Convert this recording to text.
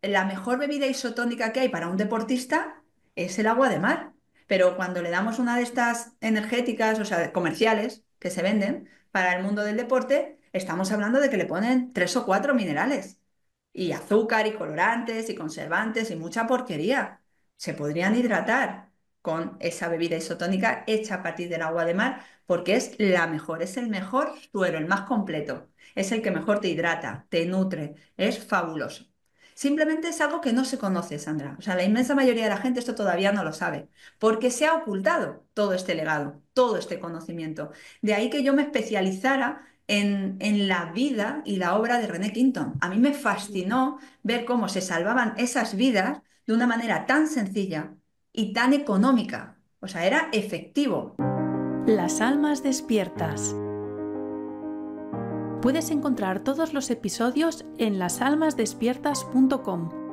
la mejor bebida isotónica que hay para un deportista es el agua de mar. Pero cuando le damos una de estas energéticas, o sea, comerciales, que se venden para el mundo del deporte, estamos hablando de que le ponen tres o cuatro minerales y azúcar y colorantes y conservantes y mucha porquería. Se podrían hidratar con esa bebida isotónica hecha a partir del agua de mar porque es la mejor, es el mejor suero, el más completo, es el que mejor te hidrata, te nutre, es fabuloso. Simplemente es algo que no se conoce, Sandra. O sea, la inmensa mayoría de la gente esto todavía no lo sabe, porque se ha ocultado todo este legado, todo este conocimiento. De ahí que yo me especializara en la vida y la obra de René Quinton. A mí me fascinó ver cómo se salvaban esas vidas de una manera tan sencilla y tan económica. O sea, era efectivo. Las almas despiertas. Puedes encontrar todos los episodios en lasalmasdespiertas.com.